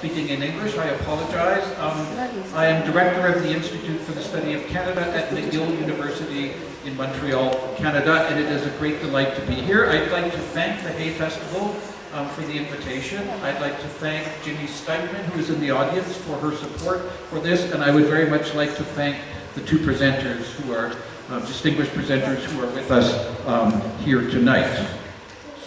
speaking in English. I apologize. I am director of the Institute for the Study of Canada at McGill University in Montreal, Canada, and it is a great delight to be here. I'd like to thank the Hay Festival for the invitation. I'd like to thank Ginny Steigman, who is in the audience, for her support for this, and I would very much like to thank the two presenters who are distinguished presenters who are with us here tonight.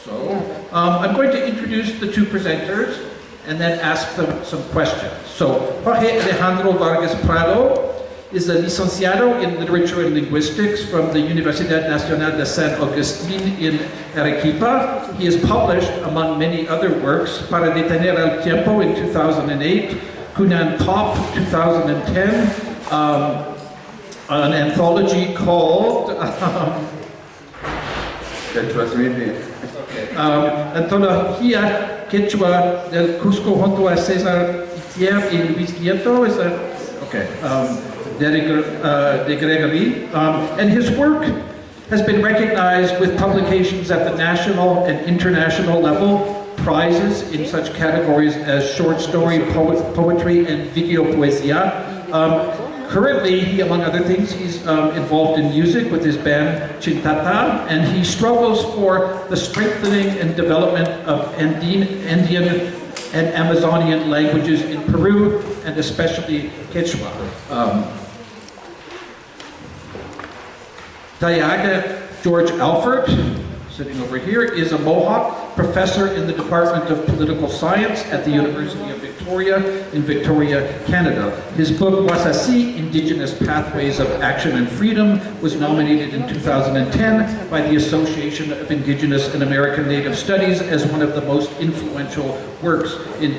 So, I'm going to introduce the two presenters and then ask them some questions. So, Jorge Alejandro Vargas Prado is a licenciado in Literature and Linguistics from the Universidad Nacional de San Agustín in Arequipa. He has published, among many other works, Para Detener el Tiempo in 2008, Hunan Pop 2010, an anthology called Antología Quechua del Cusco junto a César Itier y Luis Nieto. Is that okay? De Gregory, and his work has been recognized with publications at the national and international level, prizes in such categories as short story, poetry, and video poesia. Currently, he, among other things, he's involved in music with his band Chintata, and he struggles for the strengthening and development of Andean and Amazonian languages in Peru, and especially Quechua. Taiaiake George Alfred, sitting over here, is a Mohawk professor in the Department of Political Science at the University of Victoria in Victoria, Canada. His book, Wasáse, Indigenous Pathways of Action and Freedom, was nominated in 2010 by the Association of Indigenous and American Native Studies as one of the most influential works in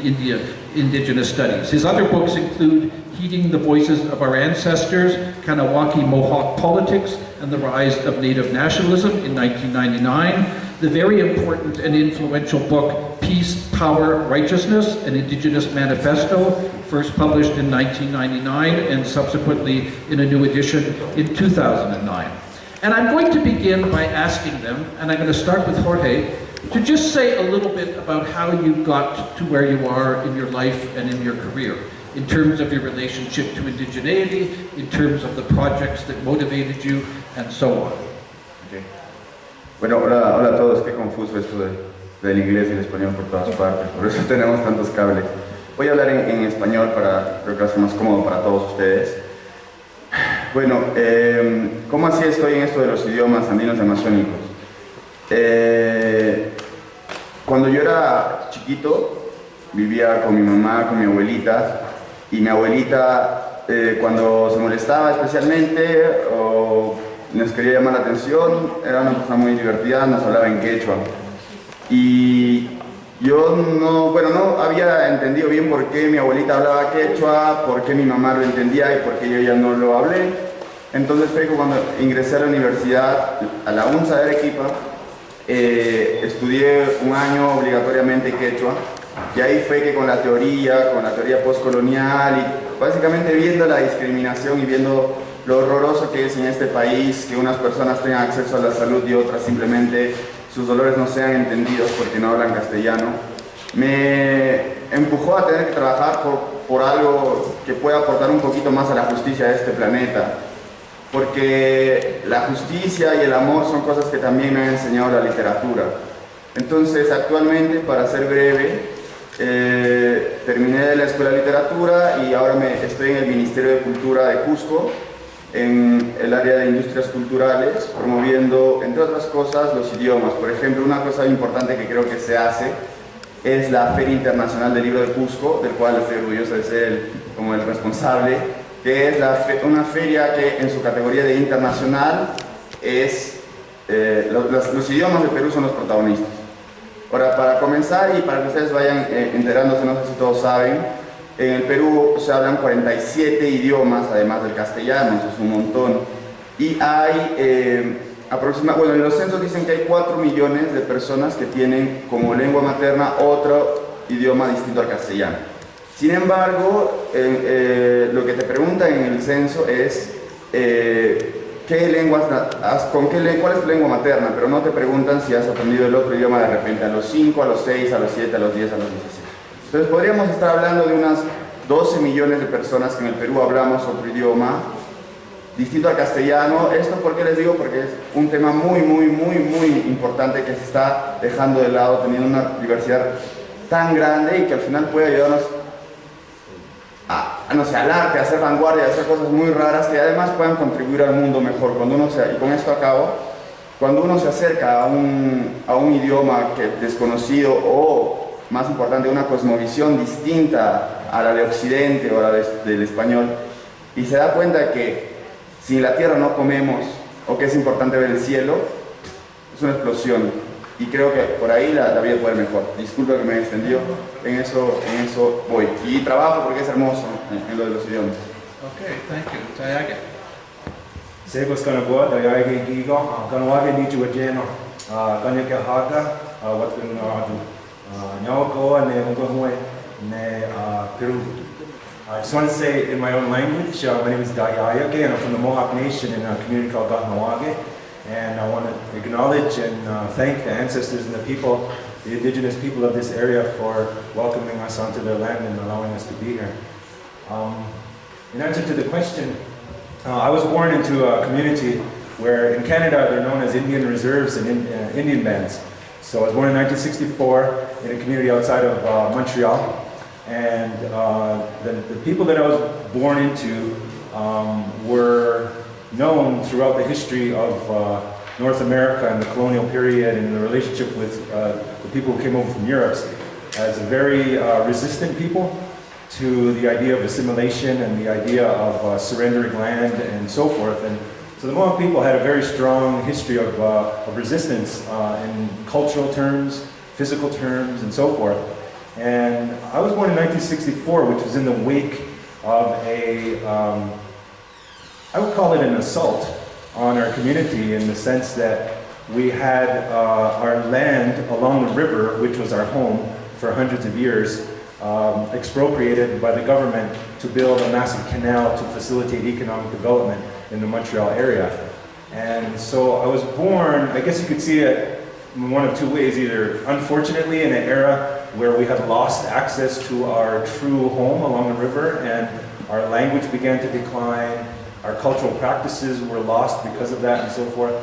Indigenous studies. His other books include Heeding the Voices of Our Ancestors, Kanawaki Mohawk Politics, and the Rise of Native Nationalism in 1999, the very important and influential book Peace, Power, Righteousness, an Indigenous Manifesto, first published in 1999 and subsequently in a new edition in 2009. And I'm going to begin by asking them, and I'm going to start with Jorge, to just say a little bit about how you got to where you are in your life and in your career, in terms of your relationship to indigeneity, in terms of the projects that motivated you, and so on. Okay. Bueno, hola a todos, qué confuso esto del inglés y el español por todas partes, por eso tenemos tantos cables. Voy a hablar en español para, creo que va a ser más cómodo para todos ustedes. Bueno, ¿cómo así estoy en esto de los idiomas andinos amazónicos? Cuando yo era chiquito, vivía con mi mamá, con mi abuelita, y mi abuelita, cuando se molestaba especialmente o nos quería llamar la atención, era una persona muy divertida, nos hablaba en quechua. Y yo no había entendido bien por qué mi abuelita hablaba quechua, por qué mi mamá lo entendía y por qué yo ya no lo hablé. Entonces fue cuando ingresé a la universidad, a la UNSA de Arequipa, estudié un año obligatoriamente quechua. Y ahí fue que con la teoría postcolonial y básicamente viendo la discriminación y viendo lo horroroso que es en este país que unas personas tengan acceso a la salud y otras simplemente sus dolores no sean entendidos porque no hablan castellano, me empujó a tener que trabajar por algo que pueda aportar un poquito más a la justicia de este planeta. Porque la justicia y el amor son cosas que también me ha enseñado la literatura. Entonces, actualmente, para ser breve, terminé la Escuela de Literatura y ahora estoy en el Ministerio de Cultura de Cusco, en el área de industrias culturales, promoviendo, entre otras cosas, los idiomas. Por ejemplo, una cosa importante que creo que se hace es la Feria Internacional del Libro de Cusco, del cual estoy orgulloso de ser como el responsable, que es una feria que en su categoría de internacional es, los idiomas de Perú son los protagonistas. Ahora, para comenzar y para que ustedes vayan enterándose, no sé si todos saben, en el Perú se hablan 47 idiomas, además del castellano, eso es un montón. Y hay aproximadamente, bueno, en los censos dicen que hay 4 millones de personas que tienen como lengua materna otro idioma distinto al castellano. Sin embargo, lo que te preguntan en el censo es ¿cuál es tu lengua materna? Pero no te preguntan si has aprendido el otro idioma de repente a los 5, a los 6, a los 7, a los 10, a los 16. Entonces podríamos estar hablando de unas 12 millones de personas que en el Perú hablamos otro idioma distinto al castellano. ¿Esto por qué les digo? Porque es un tema muy importante que se está dejando de lado, teniendo una diversidad tan grande y que al final puede ayudarnos no sé, al arte, a hacer vanguardia, a hacer cosas muy raras que además puedan contribuir al mundo mejor. Y con esto acabo, cuando uno se acerca a un idioma desconocido o, más importante, una cosmovisión distinta a la de Occidente o a la del español, y se da cuenta que sin la tierra no comemos, o que es importante ver el cielo, es una explosión. Y creo que por ahí la vida puede ir mejor. Disculpa que me he extendido, en eso voy. Y trabajo porque es hermoso en lo de los idiomas. Okay, thank you. Taiaiake. Sebos Kanaboa, Taiaiake Gigo, Kanawake Nichu Wajeno, Kanyake Haka, Watkan Adu, Nyoko, Ne Ungohue, Ne Peru. I just want to say in my own language, my name is Taiaiake and I'm from the Mohawk Nation in a community called Gahnawage. And I want to acknowledge and thank the ancestors and the people, the indigenous people of this area for welcoming us onto their land and allowing us to be here. In answer to the question, I was born into a community where in Canada they're known as Indian reserves and Indian bands. So I was born in 1964 in a community outside of Montreal. And the people that I was born into were known throughout the history of North America and the colonial period and the relationship with the people who came over from Europe as a very resistant people to the idea of assimilation and the idea of surrendering land and so forth. And so the Mohawk people had a very strong history of resistance in cultural terms, physical terms, and so forth. And I was born in 1964, which was in the wake of I would call it an assault on our community in the sense that we had our land along the river, which was our home for hundreds of years, expropriated by the government to build a massive canal to facilitate economic development in the Montreal area. And so I was born, I guess you could see it in one of two ways, either unfortunately in an era where we had lost access to our true home along the river and our language began to decline, our cultural practices were lost because of that and so forth.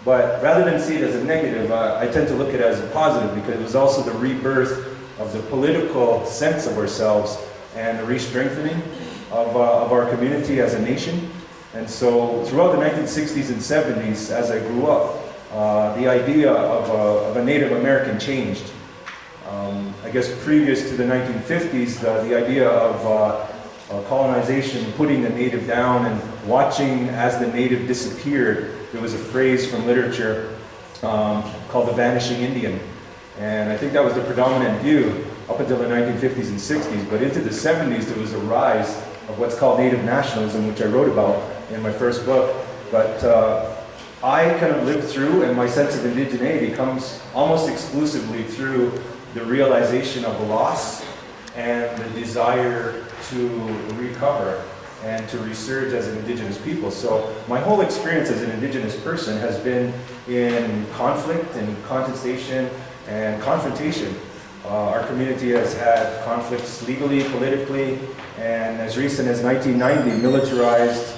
But rather than see it as a negative, I tend to look at it as a positive because it was also the rebirth of the political sense of ourselves and the re-strengthening of our community as a nation. And so throughout the 1960s and 70s, as I grew up, the idea of a Native American changed. I guess previous to the 1950s, the idea of colonization, putting the native down and watching as the native disappeared. There was a phrase from literature called the vanishing Indian. And I think that was the predominant view up until the 1950s and 60s. But into the 70s, there was a rise of what's called native nationalism, which I wrote about in my first book. But I kind of lived through, and my sense of indigeneity comes almost exclusively through the realization of loss and the desire to recover and to resurge as an indigenous people. So my whole experience as an indigenous person has been in conflict and contestation and confrontation. Our community has had conflicts legally, politically, and as recent as 1990, militarized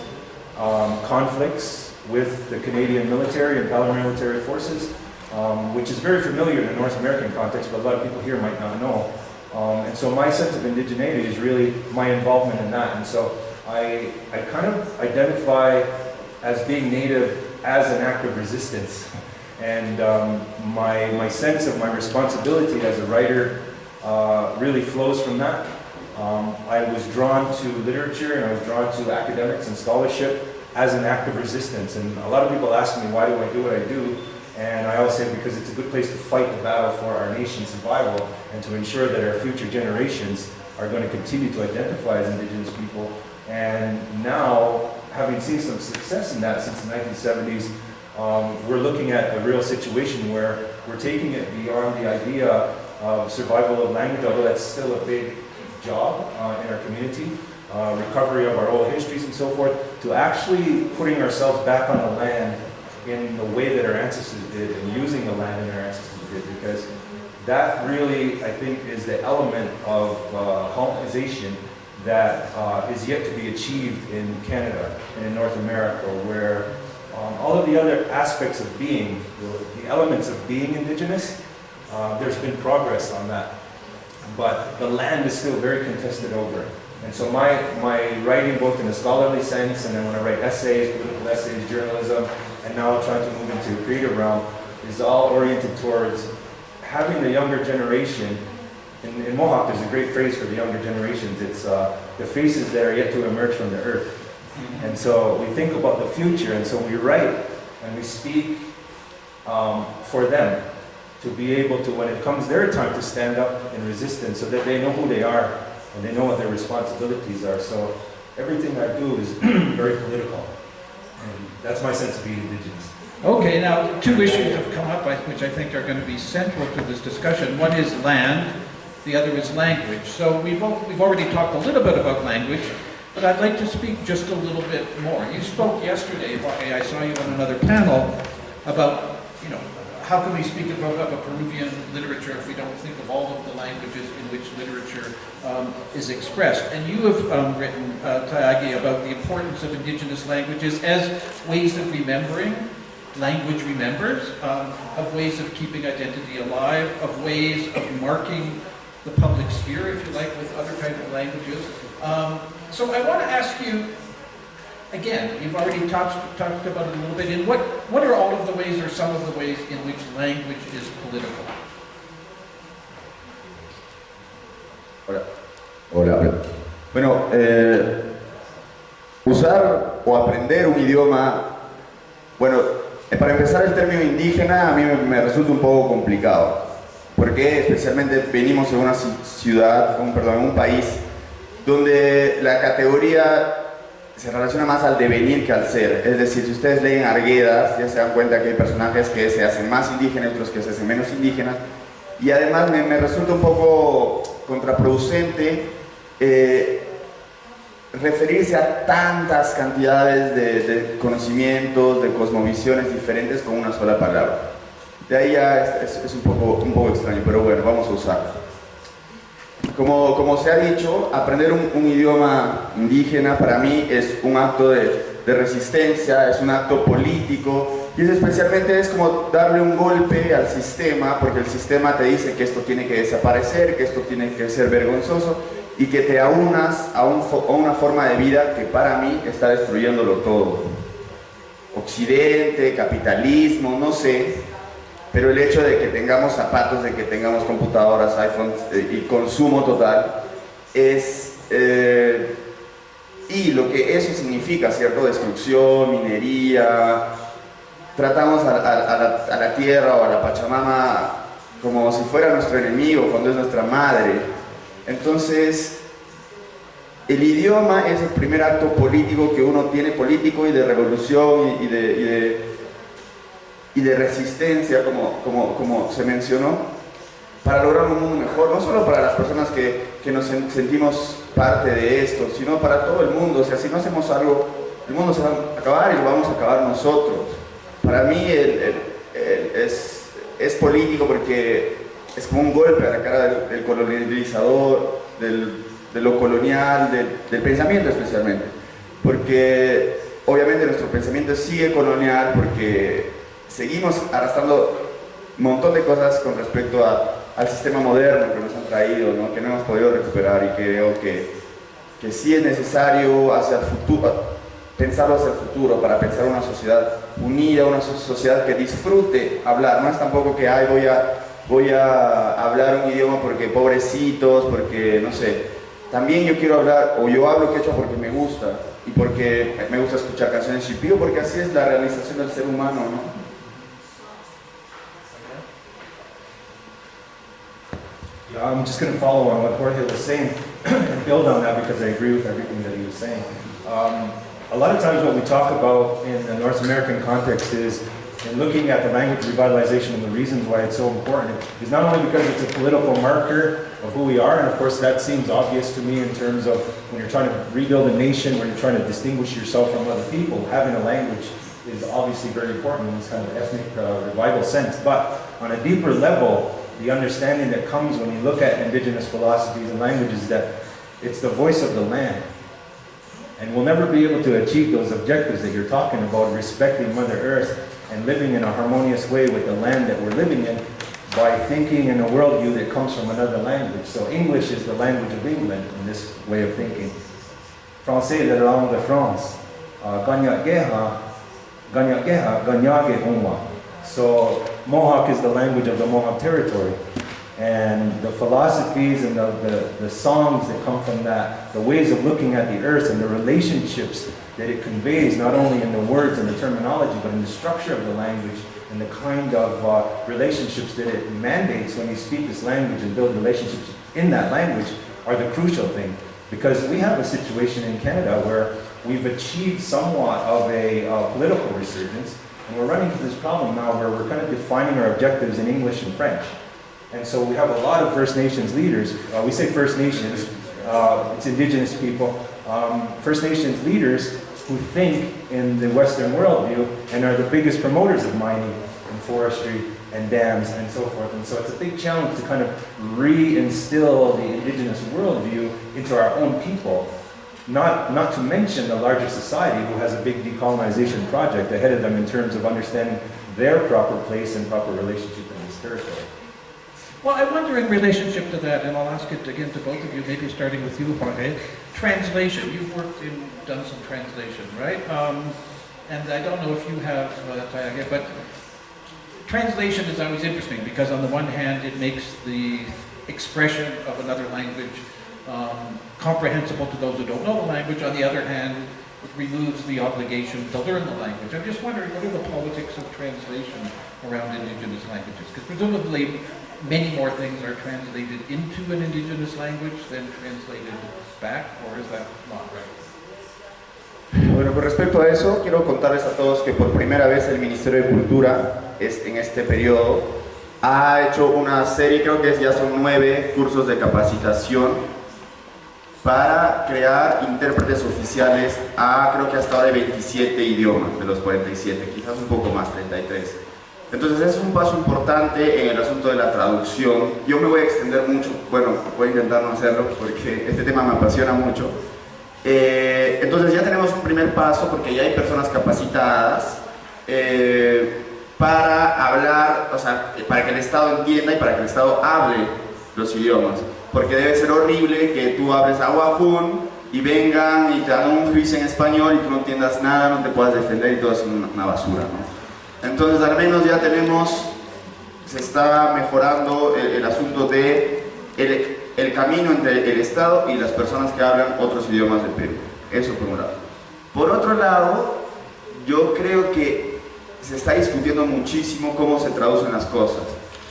conflicts with the Canadian military and paramilitary forces, which is very familiar in the North American context, but a lot of people here might not know. And so my sense of indigeneity is really my involvement in that. And so I kind of identify as being Native as an act of resistance. And my sense of my responsibility as a writer really flows from that. I was drawn to literature and I was drawn to academics and scholarship as an act of resistance. And a lot of people ask me, why do I do what I do? And I always say because it's a good place to fight the battle for our nation's survival and to ensure that our future generations are going to continue to identify as indigenous people. And now, having seen some success in that since the 1970s, we're looking at a real situation where we're taking it beyond the idea of survival of language, although that's still a big job in our community, recovery of our oral histories and so forth, to actually putting ourselves back on the land in the way that our ancestors did and using the land that our ancestors did, because that really, I think, is the element of colonization that is yet to be achieved in Canada and in North America, where all of the other aspects of being, the elements of being Indigenous, there's been progress on that. But the land is still very contested over. And so my writing, both in a scholarly sense, and then when I write essays, political essays, journalism, and now trying to move into the creative realm, is all oriented towards having the younger generation. In Mohawk, there's a great phrase for the younger generations. It's the faces that are yet to emerge from the earth. And so we think about the future, and so we write and we speak for them to be able to, when it comes their time, to stand up in resistance so that they know who they are and they know what their responsibilities are. So everything I do is very political. And that's my sense of being Indigenous. Okay, now two issues have come up which I think are going to be central to this discussion. One is land, the other is language. So we've already talked a little bit about language, but I'd like to speak just a little bit more. You spoke yesterday, Jorge, I saw you on another panel, about, how can we speak of a Peruvian literature if we don't think of all of the languages in which literature is expressed? And you have written, Taiaiake, about the importance of Indigenous languages as ways of remembering. Language remembers, of ways of keeping identity alive, of ways of marking the public sphere, if you like, with other kinds of languages. So I want to ask you, again, you've already talked about it a little bit, in what are all of the ways or some of the ways in which language is political? Hola. Bueno, usar o aprender un idioma, bueno, para empezar el término indígena a mí me resulta un poco complicado, porque especialmente venimos en una ciudad, en un país donde la categoría se relaciona más al devenir que al ser. Es decir, si ustedes leen Arguedas, ya se dan cuenta que hay personajes que se hacen más indígenas, otros que se hacen menos indígenas, y además me resulta un poco contraproducente referirse a tantas cantidades de conocimientos, de cosmovisiones diferentes con una sola palabra. De ahí ya es un poco extraño, pero bueno, vamos a usarlo. Como se ha dicho, aprender un idioma indígena para mí es un acto de resistencia, es un acto político, y especialmente es como darle un golpe al sistema, porque el sistema te dice que esto tiene que desaparecer, que esto tiene que ser vergonzoso, y que te aunas a una forma de vida que para mí está destruyéndolo todo. Occidente, capitalismo, no sé, pero el hecho de que tengamos zapatos, de que tengamos computadoras, iPhones y consumo total, y lo que eso significa, ¿cierto? Destrucción, minería, tratamos a la tierra o a la Pachamama como si fuera nuestro enemigo, cuando es nuestra madre. Entonces, el idioma es el primer acto político que uno tiene, político y de revolución y de resistencia, como se mencionó, para lograr un mundo mejor, no solo para las personas que nos sentimos parte de esto, sino para todo el mundo. O sea, si no hacemos algo, el mundo se va a acabar y lo vamos a acabar nosotros. Para mí es político porque es como un golpe a la cara del colonizador, de lo colonial, del pensamiento especialmente. Porque obviamente nuestro pensamiento sigue colonial porque seguimos arrastrando un montón de cosas con respecto al sistema moderno que nos han traído, ¿no? Que no hemos podido recuperar, y creo que sí es necesario hacia el futuro, pensarlo hacia el futuro, para pensar una sociedad unida, una sociedad que disfrute hablar. No es tampoco que voy a hablar un idioma porque pobrecitos, porque no sé. También yo quiero hablar, o yo hablo quechua porque me gusta, y porque me gusta escuchar canciones chipío, porque así es la realización del ser humano, ¿no? Yeah, I'm just going to follow on what Jorge was saying and build on that because I agree with everything that he was saying. A lot of times what we talk about in the North American context is in looking at the language revitalization and the reasons why it's so important is not only because it's a political marker of who we are, and of course that seems obvious to me in terms of when you're trying to rebuild a nation, when you're trying to distinguish yourself from other people, having a language is obviously very important in this kind of ethnic revival sense. But on a deeper level, the understanding that comes when you look at indigenous philosophies and languages, that it's the voice of the land. And we'll never be able to achieve those objectives that you're talking about, respecting Mother Earth and living in a harmonious way with the land that we're living in, by thinking in a worldview that comes from another language. So English is the language of England in this way of thinking. Français est la langue de France. So Mohawk is the language of the Mohawk territory. And the philosophies and the songs that come from that, the ways of looking at the earth and the relationships that it conveys, not only in the words and the terminology, but in the structure of the language and the kind of relationships that it mandates when you speak this language and build relationships in that language, are the crucial thing. Because we have a situation in Canada where we've achieved somewhat of a political resurgence, and we're running into this problem now where we're kind of defining our objectives in English and French. And so we have a lot of First Nations leaders, we say First Nations, it's Indigenous people, First Nations leaders who think in the Western worldview and are the biggest promoters of mining and forestry and dams and so forth. And so it's a big challenge to kind of reinstill the Indigenous worldview into our own people, not to mention the larger society who has a big decolonization project ahead of them in terms of understanding their proper place and proper relationship in this territory. Well, I wonder in relationship to that, and I'll ask it again to both of you, maybe starting with you, Jorge, translation. You've done some translation, right? And I don't know if you have, Taiaiake, but translation is always interesting because on the one hand, it makes the expression of another language comprehensible to those who don't know the language. On the other hand, it removes the obligation to learn the language. I'm just wondering, what are the politics of translation around Indigenous languages? Because presumably, many more things are translated into an Indigenous language than translated back, or is that not right? Bueno, con respecto a eso, quiero contarles a todos que por primera vez el Ministerio de Cultura, en este periodo, ha hecho una serie, creo que ya son 9 cursos de capacitación para crear intérpretes oficiales a, creo que hasta ahora, 27 idiomas de los 47, quizás un poco más, 33. Entonces es un paso importante en el asunto de la traducción. Yo me voy a extender mucho, bueno, voy a intentar no hacerlo porque este tema me apasiona mucho. Entonces ya tenemos un primer paso porque ya hay personas capacitadas para hablar, o sea, para que el Estado entienda y para que el Estado hable los idiomas. Porque debe ser horrible que tú hables aguajún y vengan y te hagan un juicio en español y tú no entiendas nada, no te puedas defender y todo es una basura, ¿no? Entonces al menos ya se está mejorando el asunto de el camino entre el Estado y las personas que hablan otros idiomas del Perú. Eso por un lado. Por otro lado, yo creo que se está discutiendo muchísimo cómo se traducen las cosas.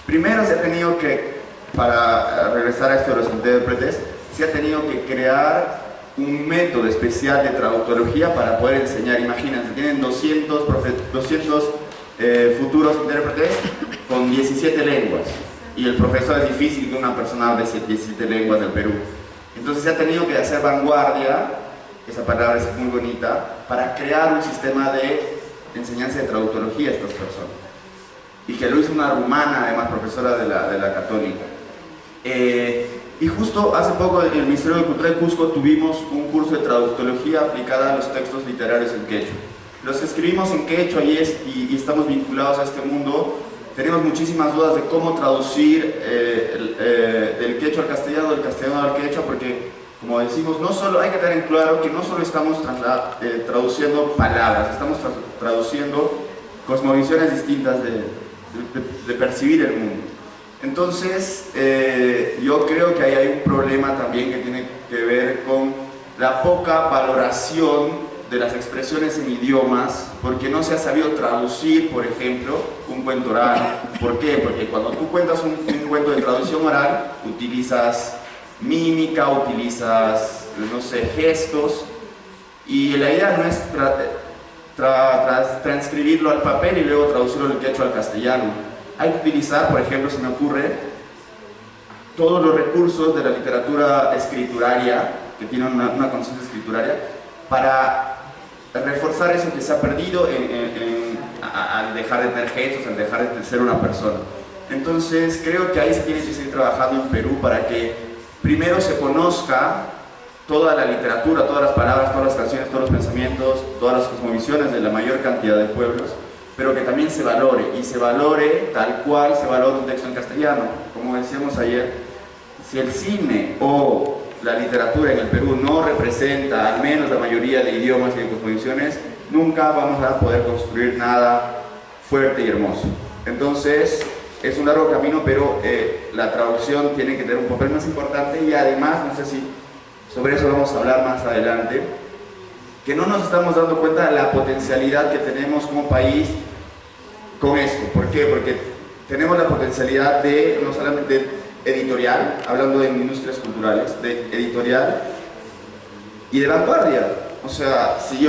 Primero se ha tenido que, para regresar a esto de los intérpretes, se ha tenido que crear un método especial de traductología para poder enseñar. Imagínense, tienen 200 futuros intérpretes con 17 lenguas y el profesor es difícil que una persona hable 17 lenguas del Perú. Entonces se ha tenido que hacer vanguardia, esa palabra es muy bonita, para crear un sistema de enseñanza de traductología a estas personas, y que lo hizo una rumana, además profesora de la Católica. Y justo hace poco en el Ministerio de Cultura de Cusco tuvimos un curso de traductología aplicada a los textos literarios en quechua. Los que escribimos en quechua y estamos vinculados a este mundo, tenemos muchísimas dudas de cómo traducir del quechua al castellano, del castellano al quechua, porque, como decimos, no solo, hay que tener en claro que no solo estamos traduciendo palabras, estamos traduciendo cosmovisiones distintas de percibir el mundo. Entonces, yo creo que ahí hay un problema también que tiene que ver con la poca valoración de las expresiones en idiomas, porque no se ha sabido traducir, por ejemplo, un cuento oral. ¿Por qué? Porque cuando tú cuentas un cuento de traducción oral, utilizas mímica, utilizas, no sé, gestos, y la idea no es transcribirlo al papel y luego traducirlo del quechua al castellano. Hay que utilizar, por ejemplo, se me ocurre, todos los recursos de la literatura escrituraria, que tiene una conciencia escrituraria, para reforzar eso que se ha perdido al dejar de tener gestos, al dejar de ser una persona. Entonces creo que ahí se tiene que seguir trabajando en Perú para que primero se conozca toda la literatura, todas las palabras, todas las canciones, todos los pensamientos, todas las cosmovisiones de la mayor cantidad de pueblos, pero que también se valore, y se valore tal cual se valora un texto en castellano. Como decíamos ayer, si el cine o la literatura en el Perú no representa al menos la mayoría de idiomas y de cosmovisiones, nunca vamos a poder construir nada fuerte y hermoso. Entonces, es un largo camino, pero la traducción tiene que tener un papel más importante, y además, no sé si sobre eso vamos a hablar más adelante, que no nos estamos dando cuenta de la potencialidad que tenemos como país con esto. ¿Por qué? Porque tenemos la potencialidad de, no solamente de editorial, hablando de industrias culturales, de editorial y de vanguardia. O sea, si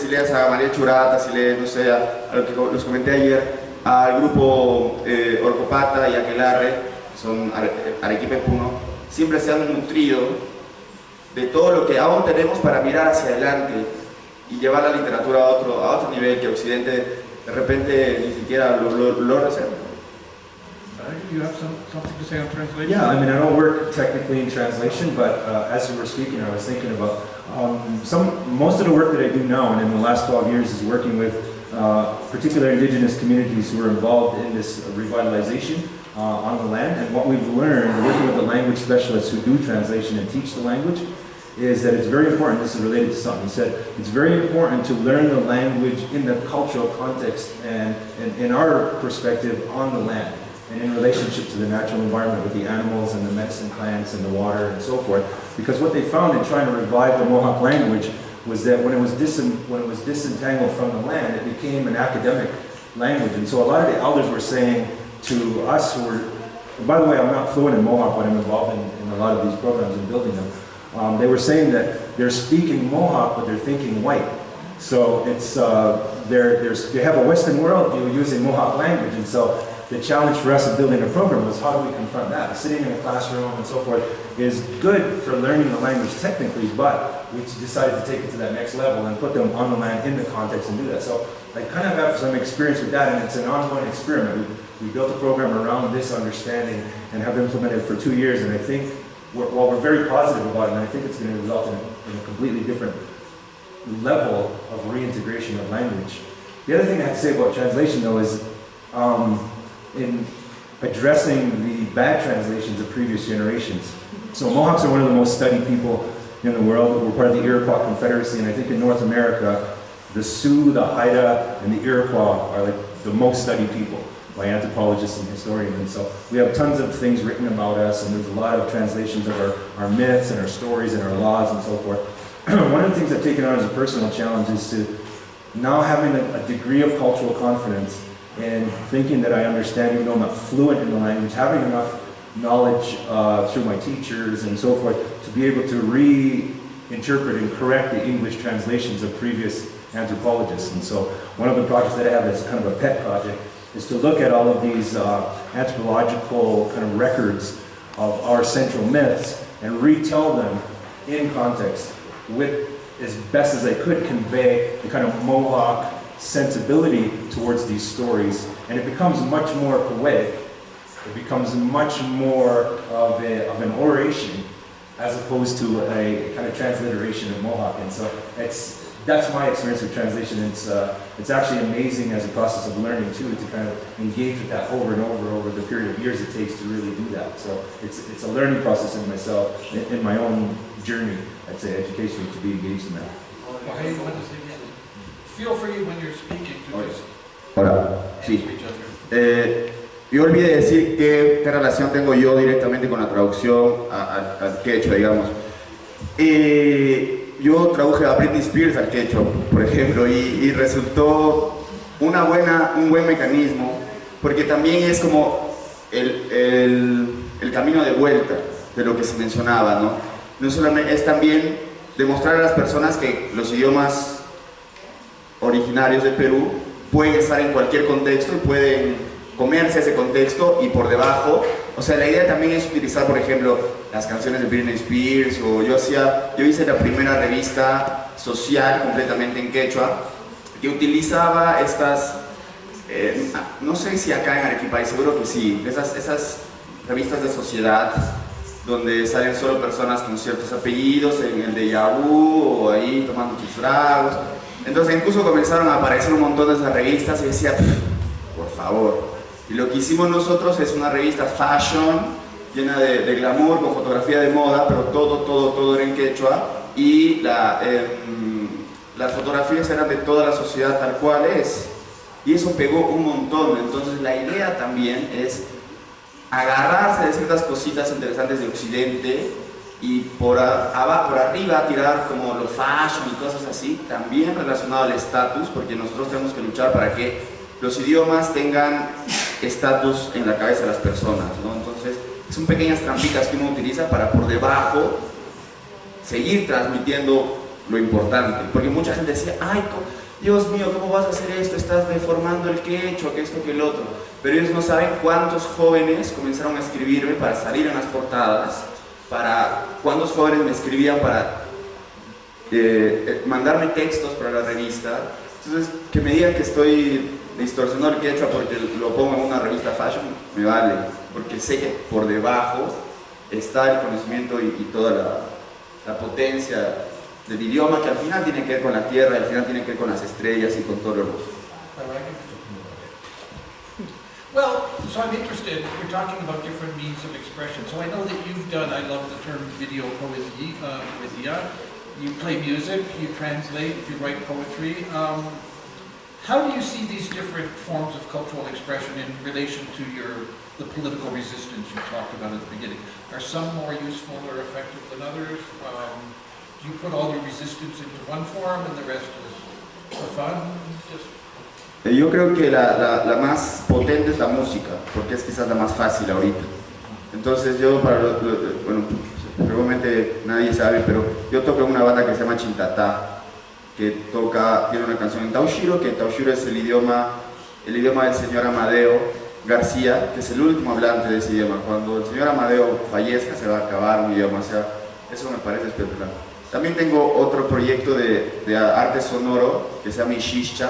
lees a María Churata, si lees, no sé, a lo que los comenté ayer, al grupo Orcopata y Aquelarre, que son Arequipa y Puno, siempre se han nutrido de todo lo que aún tenemos para mirar hacia adelante y llevar la literatura a otro nivel que Occidente de repente ni siquiera lo reserva. You have something to say on translation? Yeah, I mean, I don't work technically in translation, but as you were speaking, I was thinking about most of the work that I do now and in the last 12 years is working with particular indigenous communities who are involved in this revitalization on the land. And what we've learned working with the language specialists who do translation and teach the language is that it's very important, this is related to something you said, it's very important to learn the language in the cultural context and in our perspective on the land, and in relationship to the natural environment with the animals and the medicine plants and the water and so forth. Because what they found in trying to revive the Mohawk language was that when it was disentangled from the land, it became an academic language. And so a lot of the elders were saying to us who were, and by the way, I'm not fluent in Mohawk, but I'm involved in a lot of these programs and building them. They were saying that they're speaking Mohawk, but they're thinking white. So it's, they have a Western worldview using Mohawk language, and so the challenge for us in building a program was how do we confront that? Sitting in a classroom and so forth is good for learning the language technically, but we decided to take it to that next level and put them on the land in the context and do that. So I kind of have some experience with that, and it's an ongoing experiment. We built a program around this understanding and have implemented it for 2 years, and I think we're very positive about it, and I think it's going to result in a completely different level of reintegration of language. The other thing I have to say about translation, though, is in addressing the bad translations of previous generations. So Mohawks are one of the most studied people in the world. We're part of the Iroquois Confederacy, and I think in North America, the Sioux, the Haida, and the Iroquois are like the most studied people by anthropologists and historians. And so we have tons of things written about us, and there's a lot of translations of our myths and our stories and our laws and so forth. One of the things I've taken on as a personal challenge is to now having a degree of cultural confidence and thinking that I understand, even though I'm not fluent in the language, having enough knowledge through my teachers and so forth to be able to reinterpret and correct the English translations of previous anthropologists. And so one of the projects that I have is kind of a pet project is to look at all of these anthropological kind of records of our central myths and retell them in context with, as best as I could, convey the kind of Mohawk sensibility towards these stories, and it becomes much more poetic. It becomes much more of an oration as opposed to a kind of transliteration of Mohawk. And so that's my experience with translation. It's actually amazing as a process of learning too, to kind of engage with that over and over the period of years it takes to really do that. So it's a learning process in myself, in my own journey, I'd say, educationally, to be engaged in that. Well, hey, you want to say something? Feel free when you're speaking to just Hola, sí. answer each other. Yo olvidé decir qué relación tengo yo directamente con la traducción al quechua, digamos. Yo traduje a Britney Spears al quechua, por ejemplo, y resultó un buen mecanismo, porque también es como el camino de vuelta de lo que se mencionaba, ¿no? No solamente, es también demostrar a las personas que los idiomas originarios del Perú pueden estar en cualquier contexto y pueden comerse ese contexto, y por debajo, o sea, la idea también es utilizar, por ejemplo, las canciones de Britney Spears, o yo hice la primera revista social completamente en quechua, que utilizaba estas no sé si acá en Arequipa, y seguro que sí, esas revistas de sociedad donde salen solo personas con ciertos apellidos en el déjà vu o ahí tomando sus tragos. Entonces incluso comenzaron a aparecer un montón de esas revistas y decía, por favor. Y lo que hicimos nosotros es una revista fashion, llena de glamour, con fotografía de moda, pero todo era en quechua, y las fotografías eran de toda la sociedad tal cual es. Y eso pegó un montón. Entonces la idea también es agarrarse de ciertas cositas interesantes de Occidente y por arriba tirar como lo fashion y cosas así, también relacionado al estatus, porque nosotros tenemos que luchar para que los idiomas tengan estatus en la cabeza de las personas, ¿no? Entonces son pequeñas trampitas que uno utiliza para por debajo seguir transmitiendo lo importante, porque mucha gente decía, ay, Dios mío, ¿cómo vas a hacer esto? Estás deformando el quechua, que esto, que el otro. Pero ellos no saben cuántos jóvenes comenzaron a escribirme para salir en las portadas, cuántos jóvenes me escribían para mandarme textos para la revista. Entonces, que me digan que estoy distorsionando el quechua porque lo pongo en una revista fashion, me vale, porque sé que por debajo está el conocimiento y toda la potencia del idioma, que al final tiene que ver con la tierra, al final tiene que ver con las estrellas y con todo lo hermoso. Well, so I'm interested, you're talking about different means of expression. So I know that you've done, I love the term video poesia. You play music, you translate, you write poetry. How do you see these different forms of cultural expression in relation to the political resistance you talked about at the beginning? Are some more useful or effective than others? Do you put all your resistance into one form and the rest is for fun? Yo creo que la más potente es la música, porque es quizás la más fácil ahorita. Entonces yo, bueno, probablemente nadie sabe, pero yo toco en una banda que se llama Chintatá, que tiene una canción en Taushiro, que Taushiro es el idioma del señor Amadeo García, que es el último hablante de ese idioma. Cuando el señor Amadeo fallezca se va a acabar un idioma, o sea, eso me parece espectacular. También tengo otro proyecto de arte sonoro que se llama Ishischa,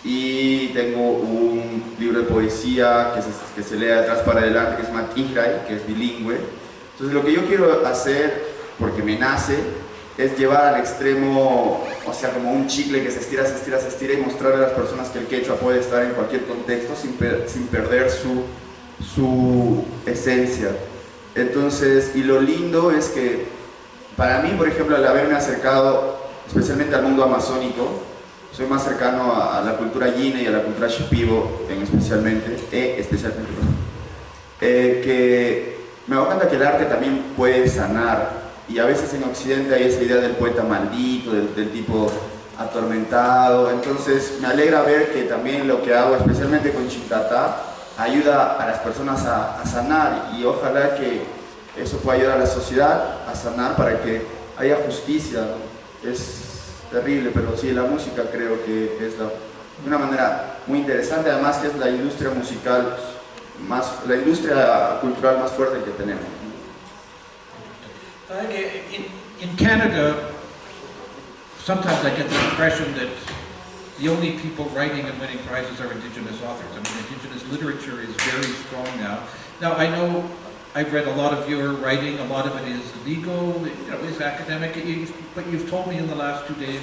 y tengo un libro de poesía que se lee de atrás para adelante, que se llama Tihray, que es bilingüe. Entonces lo que yo quiero hacer, porque me nace, es llevar al extremo, o sea, como un chicle que se estira y mostrarle a las personas que el quechua puede estar en cualquier contexto sin perder su esencia. Entonces, y lo lindo es que para mí, por ejemplo, al haberme acercado especialmente al mundo amazónico, soy más cercano a la cultura yine y a la cultura shipibo especialmente, que me doy cuenta que el arte también puede sanar, y a veces en Occidente hay esa idea del poeta maldito, del tipo atormentado. Entonces me alegra ver que también lo que hago, especialmente con Chintatá, ayuda a las personas a sanar, y ojalá que eso pueda ayudar a la sociedad a sanar para que haya justicia, ¿no? Es terrible, pero sí, la música creo que es una manera muy interesante, además que es la industria musical la industria cultural más fuerte que tenemos. In Canada, sometimes I get the impression that the only people writing and winning prizes are Indigenous authors. I mean, Indigenous literature is very strong now. Now, I know I've read a lot of your writing, a lot of it is legal, it's academic, but you've told me in the last 2 days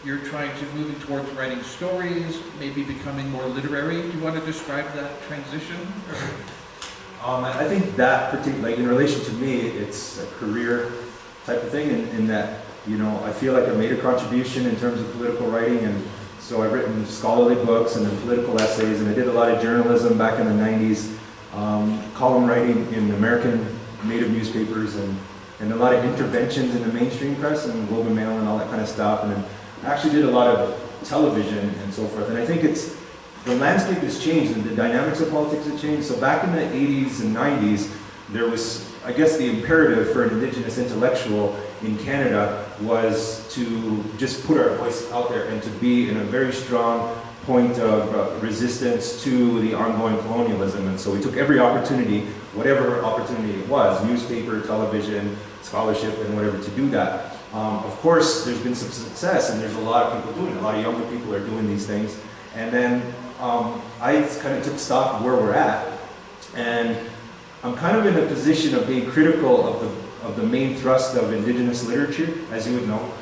you're trying to move towards writing stories, maybe becoming more literary. Do you want to describe that transition? I think that particular, like in relation to me, it's a career type of thing in that, I feel like I made a contribution in terms of political writing, and so I've written scholarly books and then political essays, and I did a lot of journalism back in the 90s. Column writing in American native newspapers, and a lot of interventions in the mainstream press and Globe and Mail and all that kind of stuff, and then I actually did a lot of television and so forth. And I think the landscape has changed and the dynamics of politics have changed. So back in the 80s and 90s, there was, I guess, the imperative for an Indigenous intellectual in Canada was to just put our voice out there and to be in a very strong point of resistance to the ongoing colonialism. And so we took every opportunity, whatever opportunity it was, newspaper, television, scholarship, and whatever, to do that. Of course, there's been some success, and there's a lot of people doing it. A lot of younger people are doing these things. And then I kind of took stock of where we're at, and I'm kind of in a position of being critical of the main thrust of Indigenous literature, as you would know,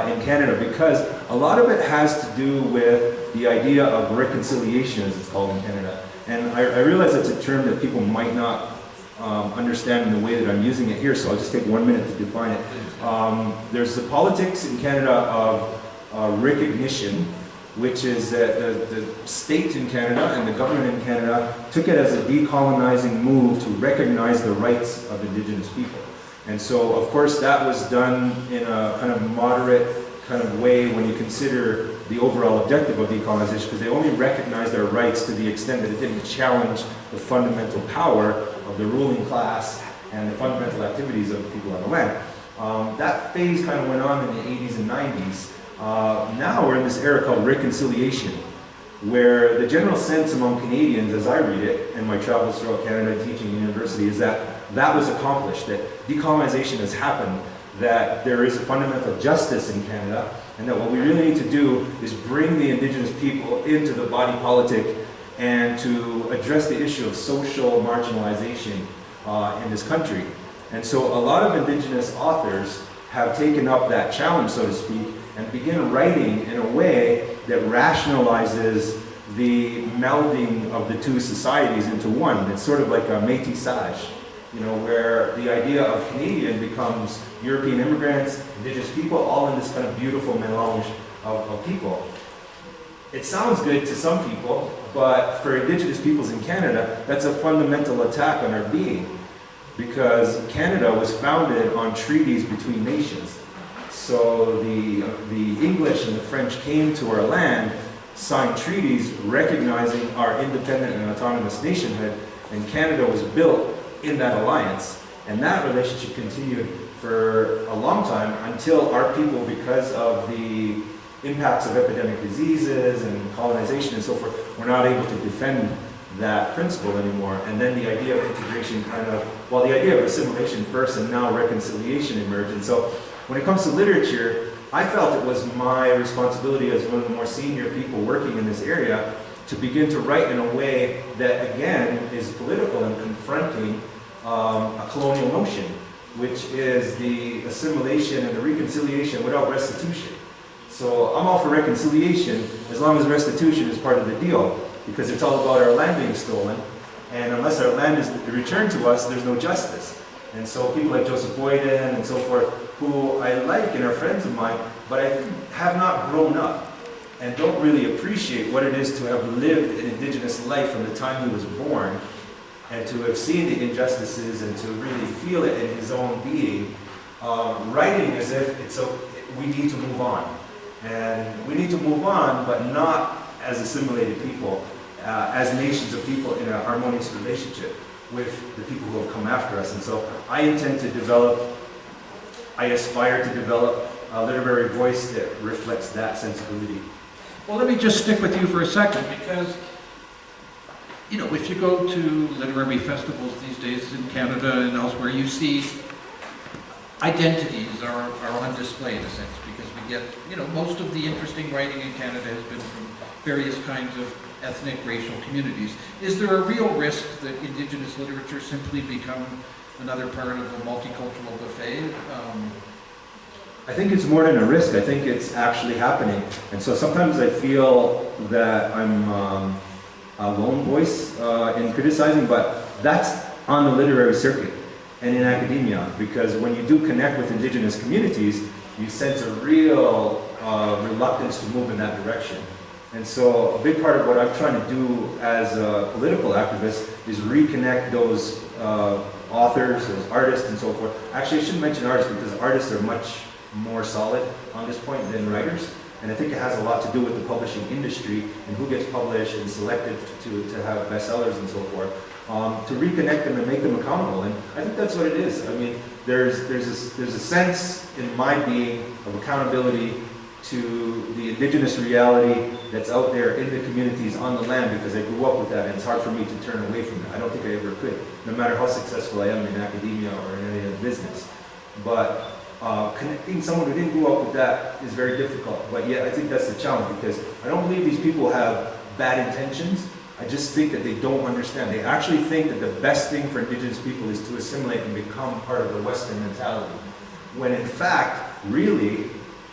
in Canada, because a lot of it has to do with the idea of reconciliation, as it's called in Canada. And I realize that's a term that people might not understand in the way that I'm using it here, so I'll just take 1 minute to define it. There's the politics in Canada of recognition, which is that the state in Canada and the government in Canada took it as a decolonizing move to recognize the rights of Indigenous people. And so, of course, that was done in a kind of moderate kind of way when you consider the overall objective of decolonization, because they only recognized their rights to the extent that it didn't challenge the fundamental power of the ruling class and the fundamental activities of the people on the land. That phase kind of went on in the 80s and 90s. Now we're in this era called reconciliation, where the general sense among Canadians, as I read it in my travels throughout Canada teaching in university, is that that was accomplished, that decolonization has happened, that there is a fundamental justice in Canada, and that what we really need to do is bring the Indigenous people into the body politic and to address the issue of social marginalization in this country. And so a lot of Indigenous authors have taken up that challenge, so to speak, and begin writing in a way that rationalizes the melding of the two societies into one. It's sort of like a métissage, you know, where the idea of Canadian becomes European immigrants, Indigenous people, all in this kind of beautiful melange of people. It sounds good to some people, but for Indigenous peoples in Canada, that's a fundamental attack on our being, because Canada was founded on treaties between nations. So the English and the French came to our land, signed treaties recognizing our independent and autonomous nationhood, and Canada was built in that alliance. And that relationship continued for a long time until our people, because of the impacts of epidemic diseases and colonization and so forth, were not able to defend that principle anymore. And then the idea of integration kind of, well, the idea of assimilation first and now reconciliation emerged. And so when it comes to literature, I felt it was my responsibility as one of the more senior people working in this area to begin to write in a way that, again, is political and confronting a colonial notion, which is the assimilation and the reconciliation without restitution. So I'm all for reconciliation as long as restitution is part of the deal, because it's all about our land being stolen, and unless our land is returned to us, there's no justice. And so people like Joseph Boyden and so forth, who I like and are friends of mine, but I have not grown up and don't really appreciate what it is to have lived an Indigenous life from the time he was born, and to have seen the injustices and to really feel it in his own being, writing as if we need to move on. And we need to move on, but not as assimilated people, as nations of people in a harmonious relationship with the people who have come after us. And so I intend to develop, I aspire to develop a literary voice that reflects that sensibility. Well, let me just stick with you for a second, because, you know, if you go to literary festivals these days in Canada and elsewhere, you see identities are on display in a sense, because we get, you know, most of the interesting writing in Canada has been from various kinds of ethnic, racial communities. Is there a real risk that Indigenous literature simply become another part of a multicultural buffet? I think it's more than a risk. I think it's actually happening. And so sometimes I feel that I'm a lone voice in criticizing, but that's on the literary circuit and in academia, because when you do connect with Indigenous communities, you sense a real reluctance to move in that direction. And so a big part of what I'm trying to do as a political activist is reconnect those authors, those artists, and so forth. Actually, I shouldn't mention artists, because artists are much more solid on this point than writers. And I think it has a lot to do with the publishing industry and who gets published and selected to have bestsellers and so forth. To reconnect them and make them accountable. And I think that's what it is. I mean, there's a sense in my being of accountability to the Indigenous reality that's out there in the communities on the land, because I grew up with that, and it's hard for me to turn away from it. I don't think I ever could, no matter how successful I am in academia or in any other business. But connecting someone who didn't grow up with that is very difficult. But yet I think that's the challenge, because I don't believe these people have bad intentions. I just think that they don't understand. They actually think that the best thing for indigenous people is to assimilate and become part of the Western mentality. When in fact, really,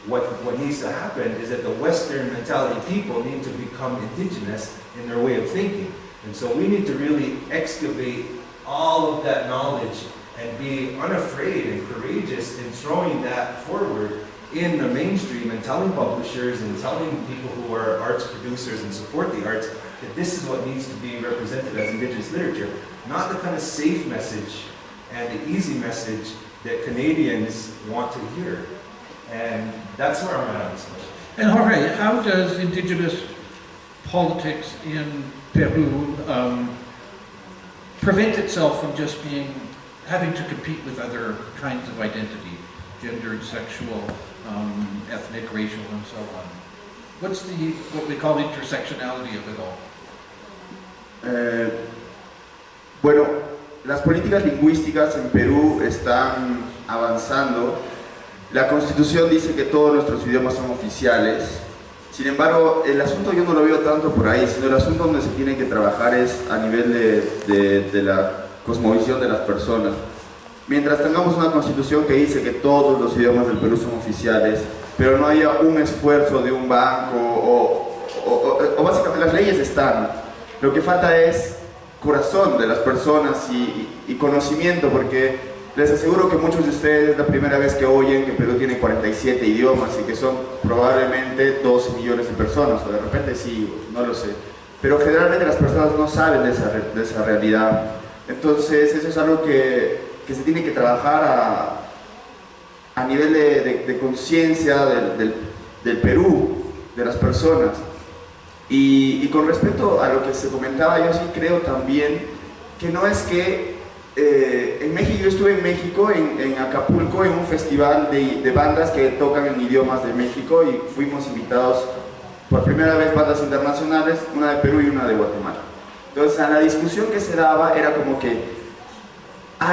what needs to happen is that the Western mentality people need to become indigenous in their way of thinking. And so we need to really excavate all of that knowledge and be unafraid and courageous in throwing that forward in the mainstream and telling publishers and telling people who are arts producers and support the arts that this is what needs to be represented as indigenous literature, not the kind of safe message and the easy message that Canadians want to hear. And that's where I'm at on this one. And Jorge, how does indigenous politics in Peru prevent itself from just having to compete with other kinds of identity, gendered, sexual, ethnic, racial, and so on? What's what we call intersectionality of it all? Bueno, las políticas lingüísticas en Perú están avanzando. La Constitución dice que todos nuestros idiomas son oficiales. Sin embargo, el asunto yo no lo veo tanto por ahí, sino el asunto donde se tiene que trabajar es a nivel de la cosmovisión de las personas. Mientras tengamos una Constitución que dice que todos los idiomas del Perú son oficiales, pero no haya un esfuerzo de un banco o básicamente las leyes están. Lo que falta es corazón de las personas y conocimiento, porque les aseguro que muchos de ustedes es la primera vez que oyen que Perú tiene 47 idiomas y que son probablemente 12 millones de personas, o de repente sí, no lo sé. Pero generalmente las personas no saben de esa realidad. Entonces eso es algo que se tiene que trabajar a nivel de conciencia del Perú, de las personas. Y con respecto a lo que se comentaba, yo sí creo también que no es que en México, yo estuve en México, en Acapulco, en un festival de bandas que tocan en idiomas de México y fuimos invitados por primera vez bandas internacionales, una de Perú y una de Guatemala. Entonces, a la discusión que se daba era como que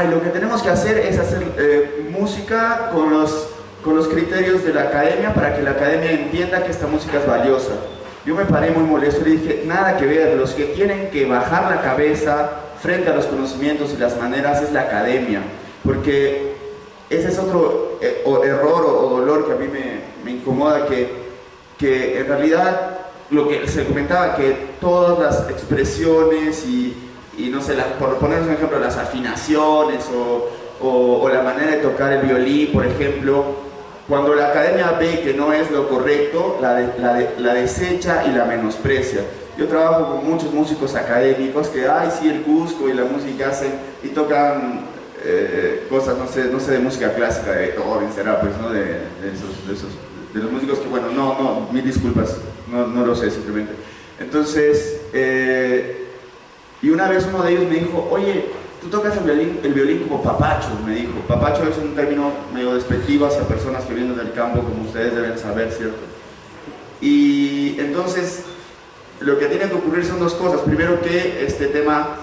lo que tenemos que hacer es hacer música con los criterios de la academia para que la academia entienda que esta música es valiosa. Yo me paré muy molesto y dije, nada que ver, los que tienen que bajar la cabeza frente a los conocimientos y las maneras es la academia, porque ese es otro error o dolor que a mí me incomoda, que en realidad lo que se comentaba, que todas las expresiones y no sé, por poner un ejemplo, las afinaciones o la manera de tocar el violín, por ejemplo, cuando la academia ve que no es lo correcto, la desecha y la menosprecia. Yo trabajo con muchos músicos académicos que, sí, el Cusco y la música hacen y tocan cosas, no sé, de música clásica, de Beethoven, será, pues, ¿no? De los músicos que, bueno, no, mil disculpas, no lo sé simplemente. Entonces, y una vez uno de ellos me dijo, oye, tú tocas el violín como papacho, me dijo. Papacho es un término medio despectivo hacia personas que vienen del campo, como ustedes deben saber, ¿cierto? Y entonces, lo que tiene que ocurrir son dos cosas. Primero, que este tema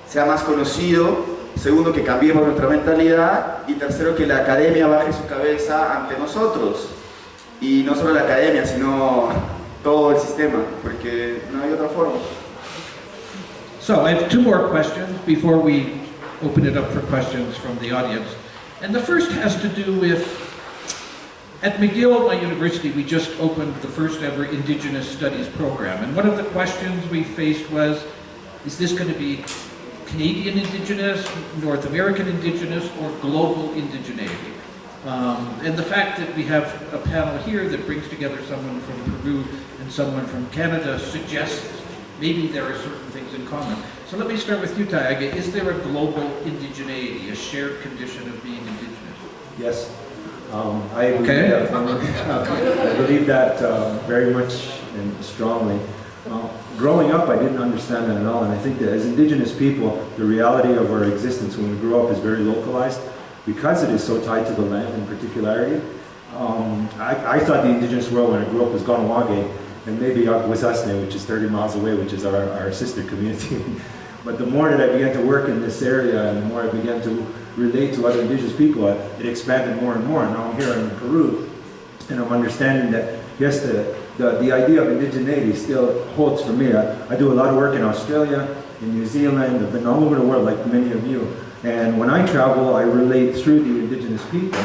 sea más conocido. Segundo, que cambiemos nuestra mentalidad. Y tercero, que la academia baje su cabeza ante nosotros. Y no solo la academia, sino todo el sistema, porque no hay otra forma. So I have two more questions before we open it up for questions from the audience. And the first has to do with, at McGill, my university, we just opened the first ever Indigenous Studies program. And one of the questions we faced was, is this going to be Canadian Indigenous, North American Indigenous, or global indigeneity? And the fact that we have a panel here that brings together someone from Peru and someone from Canada suggests maybe there are certain things in common. So let me start with you, Taiaiake. Is there a global indigeneity, a shared condition of being indigenous? Yes. I believe that. I believe that very much and strongly. Growing up, I didn't understand that at all, and I think that as indigenous people, the reality of our existence when we grow up is very localized because it is so tied to the land in particularity. I thought the indigenous world when I grew up was Ganawage, and maybe Wasáse, which is 30 miles away, which is our sister community. But the more that I began to work in this area and the more I began to relate to other indigenous people, it expanded more and more. Now I'm here in Peru, and I'm understanding that, yes, the idea of indigeneity still holds for me. I do a lot of work in Australia, in New Zealand, I've been all over the world like many of you. And when I travel, I relate through the indigenous people.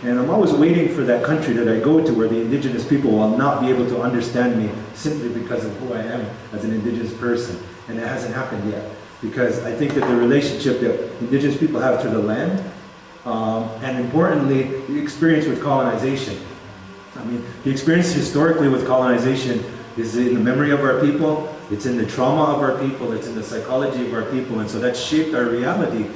And I'm always waiting for that country that I go to where the indigenous people will not be able to understand me simply because of who I am as an indigenous person. And it hasn't happened yet. Because I think that the relationship that indigenous people have to the land, and importantly, the experience with colonization. I mean, the experience historically with colonization is in the memory of our people, it's in the trauma of our people, it's in the psychology of our people, and so that shaped our reality.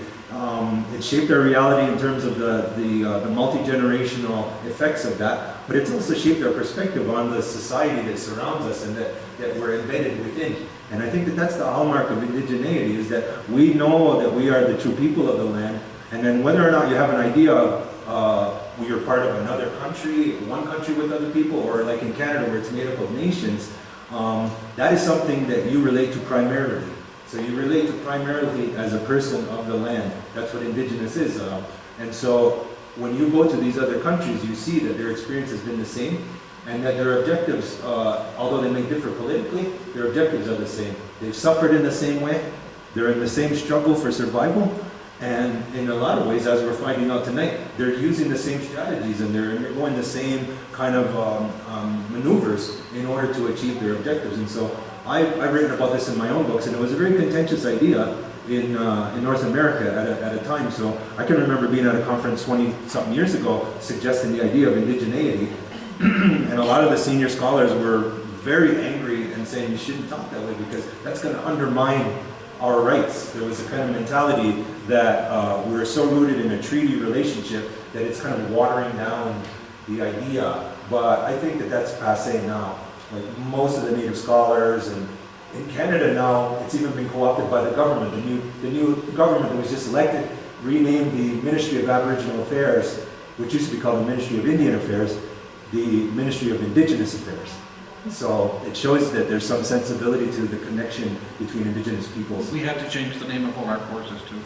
It shaped our reality in terms of the multi-generational effects of that, but it's also shaped our perspective on the society that surrounds us and that we're embedded within. And I think that that's the hallmark of indigeneity, is that we know that we are the true people of the land, and then whether or not you have an idea of you're part of another country, one country with other people, or like in Canada where it's made up of nations, that is something that you relate to primarily. So you relate to primarily as a person of the land. That's what Indigenous is. And so when you go to these other countries, you see that their experience has been the same, and that their objectives, although they may differ politically, their objectives are the same. They've suffered in the same way, they're in the same struggle for survival, and in a lot of ways, as we're finding out tonight, they're using the same strategies and they're undergoing the same kind of maneuvers in order to achieve their objectives. And so I've written about this in my own books, and it was a very contentious idea in North America at a time. So I can remember being at a conference 20-something years ago suggesting the idea of indigeneity, and a lot of the senior scholars were very angry and saying you shouldn't talk that way because that's going to undermine our rights. There was a kind of mentality that we're so rooted in a treaty relationship that it's kind of watering down the idea. But I think that that's passé now. Like most of the Native scholars, and in Canada now, it's even been co-opted by the government. The new government that was just elected renamed the Ministry of Aboriginal Affairs, which used to be called the Ministry of Indian Affairs, the Ministry of Indigenous Affairs. So it shows that there's some sensibility to the connection between indigenous peoples. We had to change the name of all our courses too.